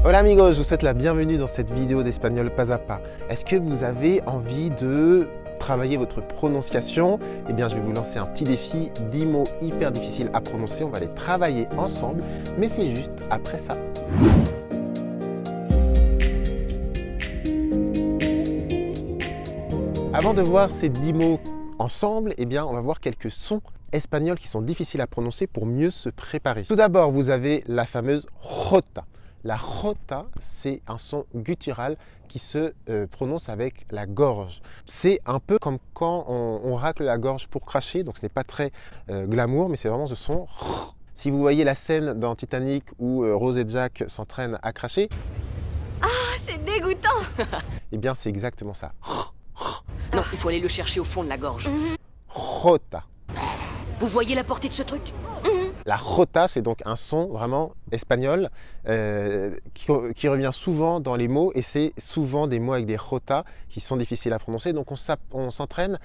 Hola amigos, je vous souhaite la bienvenue dans cette vidéo d'Espagnol pas à pas. Est-ce que vous avez envie de travailler votre prononciation? Eh bien, je vais vous lancer un petit défi, 10 mots hyper difficiles à prononcer. On va les travailler ensemble, mais c'est juste après ça. Avant de voir ces 10 mots ensemble, eh bien, on va voir quelques sons espagnols qui sont difficiles à prononcer pour mieux se préparer. Tout d'abord, vous avez la fameuse jota. La jota, c'est un son guttural qui se prononce avec la gorge. C'est un peu comme quand on racle la gorge pour cracher, donc ce n'est pas très glamour, mais c'est vraiment ce son. Si vous voyez la scène dans Titanic où Rose et Jack s'entraînent à cracher, ah, c'est dégoûtant. Eh bien, c'est exactement ça. Non, il faut aller le chercher au fond de la gorge. Jota. Vous voyez la portée de ce truc? La jota, c'est donc un son vraiment espagnol qui revient souvent dans les mots, et c'est souvent des mots avec des jota qui sont difficiles à prononcer. Donc on s'entraîne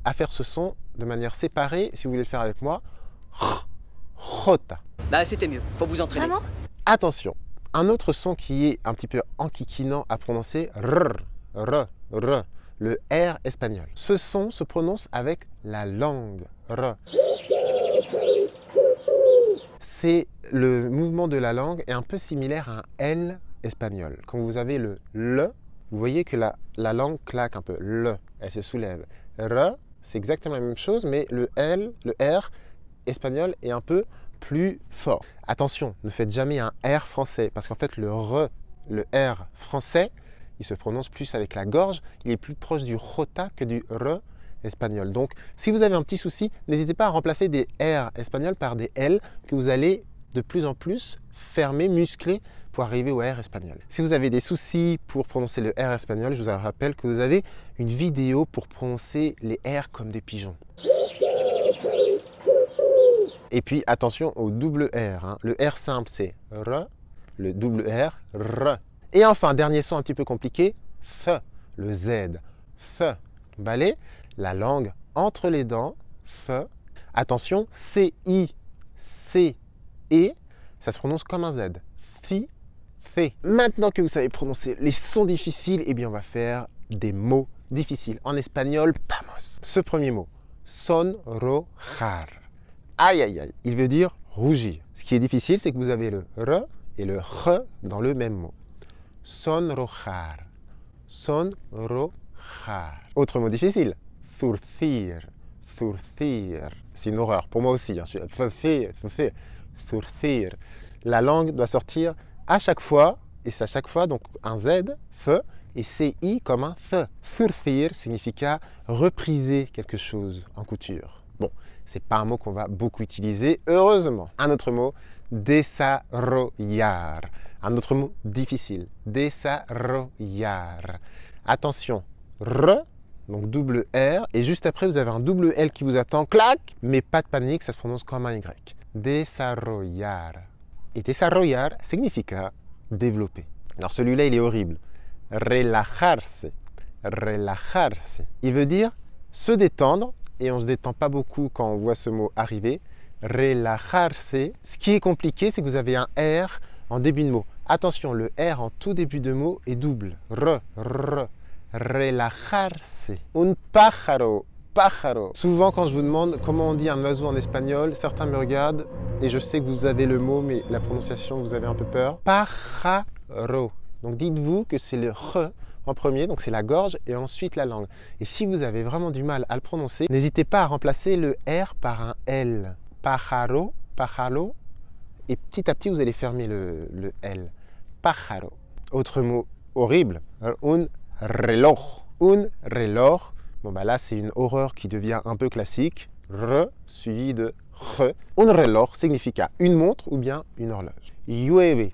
à faire ce son de manière séparée. Si vous voulez le faire avec moi, jota. Bah c'était mieux, faut vous entraîner. Vraiment? Attention, un autre son qui est un petit peu enquiquinant à prononcer, r, le R espagnol. Ce son se prononce avec la langue, r. C'est le mouvement de la langue est un peu similaire à un L espagnol. Quand vous avez le L, vous voyez que la langue claque un peu. L, elle se soulève. R, c'est exactement la même chose, mais le L, le R espagnol est un peu plus fort. Attention, ne faites jamais un R français, parce qu'en fait le R français, il se prononce plus avec la gorge, il est plus proche du jota que du R espagnol. Donc, si vous avez un petit souci, n'hésitez pas à remplacer des R espagnols par des L que vous allez de plus en plus fermer, muscler pour arriver au R espagnol. Si vous avez des soucis pour prononcer le R espagnol, je vous rappelle que vous avez une vidéo pour prononcer les R comme des pigeons. Et puis, attention au double R. Hein. Le R simple, c'est R. Le double R, R. Et enfin, dernier son un petit peu compliqué, F. Le Z. F. Balai. La langue entre les dents, F. Attention, C-I, C-E, ça se prononce comme un Z. Fi, F. Maintenant que vous savez prononcer les sons difficiles, eh bien on va faire des mots difficiles. En espagnol, vamos. Ce premier mot, sonrojar. Aïe, aïe, aïe, il veut dire rougir. Ce qui est difficile, c'est que vous avez le R et le R dans le même mot. Sonrojar. Sonrojar. Autre mot difficile. Zurcir, zurcir. C'est une horreur pour moi aussi. Hein. Zurcir. La langue doit sortir à chaque fois, et c'est à chaque fois donc un Z, F, et CI comme un F. Zurcir signifia repriser quelque chose en couture. Bon, c'est pas un mot qu'on va beaucoup utiliser, heureusement. Un autre mot, desarrollar. Un autre mot difficile, desarrollar. Attention, R, donc double R, et juste après vous avez un double L qui vous attend, clac, mais pas de panique, ça se prononce comme un Y. Desarrollar. Et desarrollar significa développer. Alors celui-là, il est horrible. Relajarse. Relajarse. Il veut dire se détendre, et on ne se détend pas beaucoup quand on voit ce mot arriver. Relajarse. Ce qui est compliqué, c'est que vous avez un R en début de mot. Attention, le R en tout début de mot est double. R. Relajarse. Un pájaro. Pájaro. Souvent, quand je vous demande comment on dit un oiseau en espagnol, certains me regardent et je sais que vous avez le mot, mais la prononciation, vous avez un peu peur. Pájaro. Donc, dites-vous que c'est le R en premier, donc c'est la gorge et ensuite la langue. Et si vous avez vraiment du mal à le prononcer, n'hésitez pas à remplacer le R par un L. Pájaro, pájaro. Et petit à petit, vous allez fermer le L. Pájaro. Autre mot horrible, un reloj. Un reloj. Bon, bah là, c'est une horreur qui devient un peu classique. R suivi de R. Un reloj significa une montre ou bien une horloge. Llueve.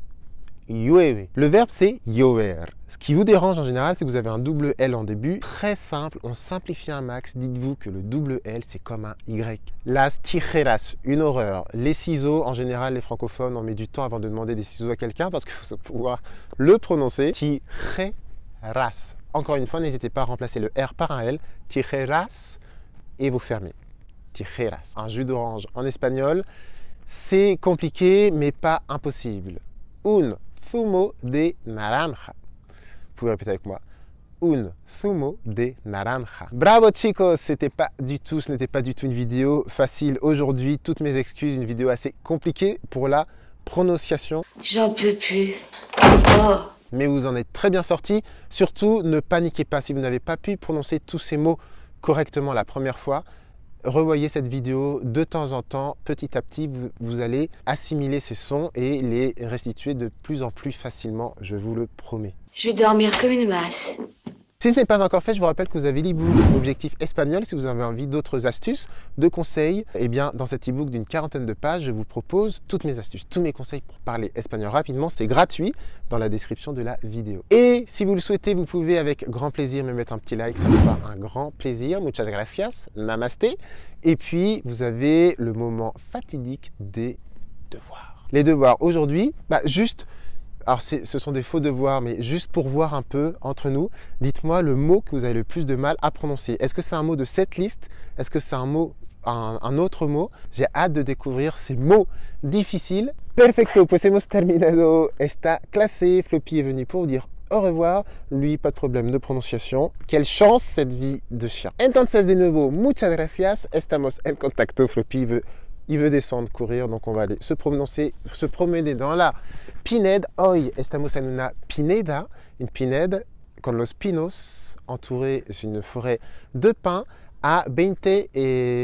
Llueve. Le verbe, c'est llover. Ce qui vous dérange en général, c'est que vous avez un double L en début. Très simple, on simplifie un max. Dites-vous que le double L, c'est comme un Y. Las tijeras, une horreur. Les ciseaux, en général, les francophones, on met du temps avant de demander des ciseaux à quelqu'un parce qu'il faut pouvoir le prononcer. Tijeras. Encore une fois, n'hésitez pas à remplacer le R par un L. Tijeras et vous fermez. Tijeras. Un jus d'orange en espagnol, c'est compliqué, mais pas impossible. Un zumo de naranja. Vous pouvez répéter avec moi. Un zumo de naranja. Bravo chicos, ce n'était pas du tout une vidéo facile aujourd'hui. Toutes mes excuses, une vidéo assez compliquée pour la prononciation. J'en peux plus. Oh. Mais vous en êtes très bien sortis. Surtout, ne paniquez pas si vous n'avez pas pu prononcer tous ces mots correctement la première fois. Revoyez cette vidéo de temps en temps, petit à petit, vous allez assimiler ces sons et les restituer de plus en plus facilement, je vous le promets. Je vais dormir comme une masse. Si ce n'est pas encore fait, je vous rappelle que vous avez l'e-book Objectif Espagnol. Si vous avez envie d'autres astuces, de conseils, eh bien, dans cet e-book d'une 40aine de pages, je vous propose toutes mes astuces, tous mes conseils pour parler espagnol rapidement. C'est gratuit dans la description de la vidéo. Et si vous le souhaitez, vous pouvez avec grand plaisir me mettre un petit like. Ça me fera un grand plaisir. Muchas gracias. Namasté. Et puis, vous avez le moment fatidique des devoirs. Les devoirs aujourd'hui, alors ce sont des faux devoirs, mais juste pour voir un peu entre nous, dites-moi le mot que vous avez le plus de mal à prononcer. Est-ce que c'est un mot de cette liste? Est-ce que c'est un autre mot? J'ai hâte de découvrir ces mots difficiles. Perfecto, pues hemos terminado esta clase. Floppy est venu pour vous dire au revoir. Lui, pas de problème de prononciation. Quelle chance cette vie de chien. Entonces de nuevo, muchas gracias. Estamos en contacto. Floppy il veut descendre, courir, donc on va aller se promener dans la Pinède. Hoy estamos en una pineda, une pinède con los pinos, entourée d'une forêt de pins, à 20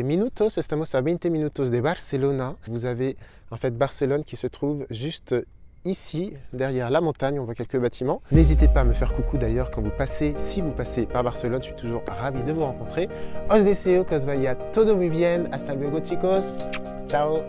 minutos, estamos a 20 minutos de Barcelona. Vous avez en fait Barcelone qui se trouve juste ici, derrière la montagne, on voit quelques bâtiments. N'hésitez pas à me faire coucou d'ailleurs quand vous passez, si vous passez par Barcelone, je suis toujours ravi de vous rencontrer. Os deseo que os vaya todo muy bien. Hasta luego chicos. Ciao.